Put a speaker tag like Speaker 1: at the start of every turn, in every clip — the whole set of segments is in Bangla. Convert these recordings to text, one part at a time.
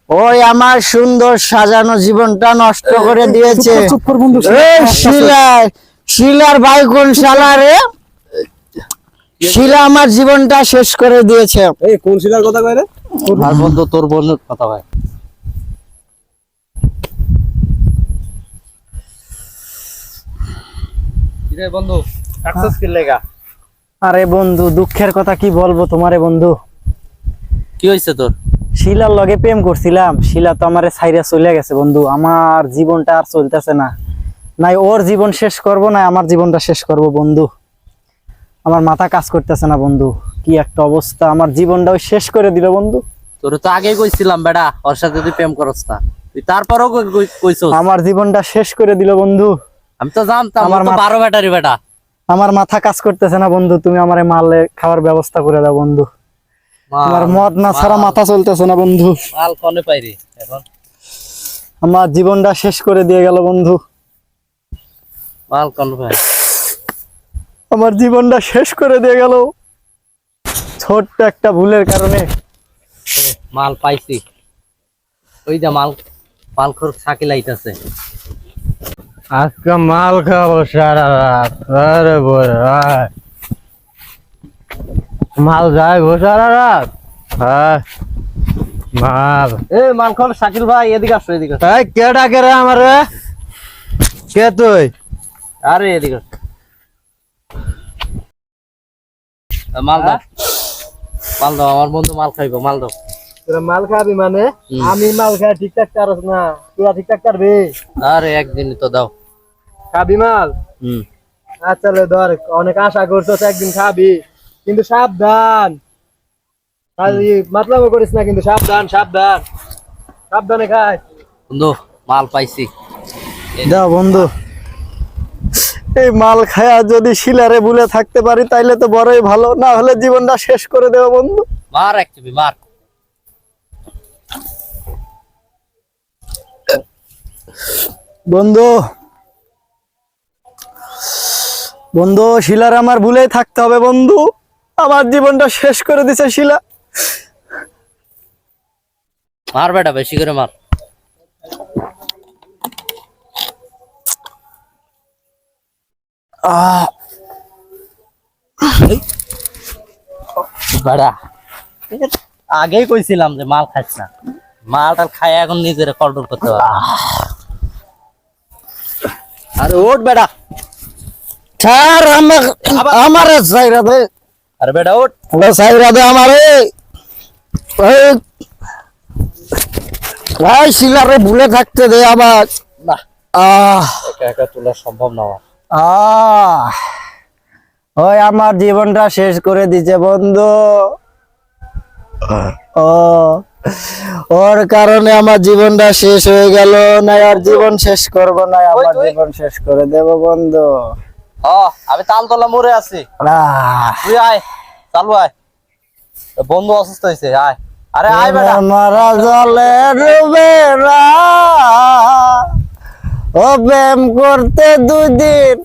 Speaker 1: ওই আমার সুন্দর সাজানো জীবনটা নষ্ট করে দিয়েছে। শিলার ভাই কোন শালা রে? শিলা আমার জীবনটা শেষ করে দিয়েছে।
Speaker 2: এই কোন শিলার কথা কয় রে?
Speaker 3: আর বন্ধু তোর বোনের কথা ভাই। কিরে বন্ধু সাকসেস কি লেগা?
Speaker 1: আরে বন্ধু দুঃখের কথা কি বলবো তোমারে বন্ধু।
Speaker 3: কি হইছে তোর?
Speaker 1: শিলার লগে প্রেম করছিলাম, শিলা তো আমারে ছাইরা চলে গেছে বন্ধু। আমার জীবনটা আর চলতেছে না, নাই ওর জীবন শেষ করব না আমার জীবনটা শেষ করব বন্ধু। আমার মাথা কাজ করতেছে না বন্ধু, কি একটা অবস্থা, আমার জীবনটা ওই শেষ করে দিল বন্ধু।
Speaker 3: তোর তো আগেই কইছিলাম বেটা ওর সাথে তুই প্রেম করছ না, তুই তারপরও কইছস
Speaker 1: আমার জীবনটা শেষ করে দিল বন্ধু।
Speaker 3: আমি তো জানতাম
Speaker 1: আমার
Speaker 3: আমার 12 ব্যাটারি বেটা।
Speaker 1: আমার মাথা কাজ করতেছে না বন্ধু, তুমি আমারে মালে খাওয়ার ব্যবস্থা করে দাও বন্ধু। আমার মদ না ছাড়া মাথা চলতেছে না বন্ধু।
Speaker 3: মাল কোনে পাইরি এখন?
Speaker 1: আমার জীবনটা শেষ করে দিয়ে গেল বন্ধু।
Speaker 3: মাল কোনে পাই?
Speaker 1: আমার জীবনটা শেষ করে দিয়ে গেল ছোট্ট একটা ভুলের কারণে।
Speaker 3: মাল পাইছি, ওই যে মালখোর শাকিল আইতাছে।
Speaker 2: আজকে মাল খাবো সারা রাত। আরে বড় মাল যাইবো সারা রাত। হ্যাঁ মাল
Speaker 3: মালখোর শাকিল ভাই এদিকে আসো, এদিকে আসো।
Speaker 2: এই কে ডাকে রে আমারে? কে তুই?
Speaker 3: আরে এদিকে আসো। মাল দাও, মাল দাও, আমার বন্ধু মাল খাইবো, মাল দাও।
Speaker 2: তোরা মাল খাবি মানে? আমি মাল খাই ঠিকঠাক পারস না, তোরা ঠিকঠাক পারবি?
Speaker 3: আরে একদিনই তো দাও।
Speaker 2: খাবি মাল? আচ্ছা লে ধর, অনেক আশা করছো একদিন খাবি, কিন্তু সাবধান, মাতলামো করিস না কিন্তু, সাবধান সাবধান, সাবধানে খাই।
Speaker 3: বন্ধু মাল পাইছি।
Speaker 1: দাও বন্ধু, এই মাল খায়া যদি শিলারে ভুলে থাকতে পারি তাইলে তো বড়ই ভালো, না হলে জীবনটা শেষ করে দেব বন্ধু।
Speaker 3: মার এক চিবি মার।
Speaker 1: বন্ধু বন্ধু শিলার আমার ভুলেই থাকতে হবে বন্ধু, আমার জীবনটা শেষ করে দিছে শিলা।
Speaker 3: মার বেটা, বেশি করে মার। বেটা আগেই কইছিলাম যে মাল খাইছ না, মালটা খাই এখন নিজের কন্ট্রোল করতে পারবে। আরে ওঠ বেটা।
Speaker 1: ছাড় আমারে সাইরা দে,
Speaker 3: আরে বেটা ওঠ।
Speaker 1: সাইরা দে আমারে। ভাই শিলারে ভুলে থাকতে দে আবার।
Speaker 3: না
Speaker 1: আহ
Speaker 3: একা একা তোলা সম্ভব না।
Speaker 1: ওই আমার জীবনটা শেষ করে দিছে বন্ধু। ও ওর কারণে আমার জীবনটা শেষ হয়ে গেল, না আর জীবন শেষ করব না, আমার জীবন শেষ করে দেব বন্ধু।
Speaker 3: আমি তালতলা মোড়ে আছি, তুই আয়, চালু আয়। বন্ধু অসুস্থ হয়েছে, আয়। আরে আয় বেটা।
Speaker 1: মারা জলে ডুবে না, ও প্রেম করতে দুদিন,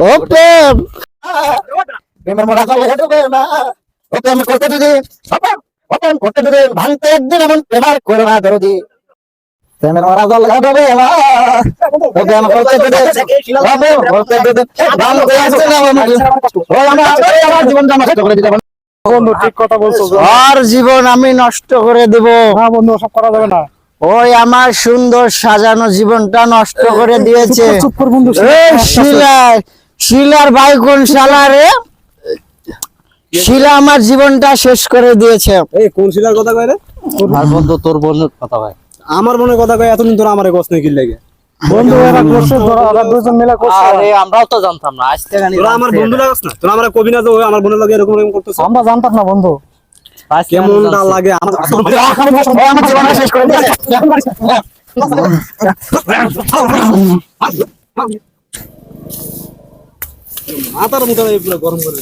Speaker 1: ও প্রেম মারা জলে ডুবে না, ও প্রেম করতে দুদিন, ও প্রেম করতে দুদিন, ভাঙতে একদিন এমন প্রেমার করে না দরদি। প্রেমের মারা জলে ডুবে না, ও প্রেম করতে দুদিন, ও প্রেম করতে দুদিন, ভাঙতে একদিন এমন, ও আমার জীবনটা নষ্ট করে দিতে
Speaker 2: বন্ধু ঠিক কথা বলছো,
Speaker 1: আর জীবন আমি নষ্ট করে দেব।
Speaker 2: না বন্ধু সব করা যাবে না।
Speaker 1: ওই আমার সুন্দর সাজানো জীবনটা নষ্ট করে দিয়েছে।
Speaker 2: চুপ কর বন্ধু।
Speaker 1: শিলার ভাই কোন শালা রে? শিলা আমার জীবনটা শেষ করে দিয়েছে।
Speaker 2: এই কোন শিলার কথা কয় রে?
Speaker 3: আর বন্ধু তোর বোনের কথা ভাই।
Speaker 2: আমার মনে কথা কয়, এতদিন ধরে আমারে গছ নেই কি লাগে বন্ধু? এরা করছে, ওরা দুজন মিলে করছে।
Speaker 3: আরে আমরাও তো জানতাম না, আজকে জানি।
Speaker 2: তোরা আমার বন্ধু লাগছ না, তোরা আমারে কবি না যে আমার বোনের লাগে এরকম এরকম করতেছ।
Speaker 1: আমরা জানতাম না বন্ধু,
Speaker 2: কেমন না লাগে আমার
Speaker 1: জীবনটা শেষ করে দিয়েছে।
Speaker 2: মাথার মুখে পুরো গরম করে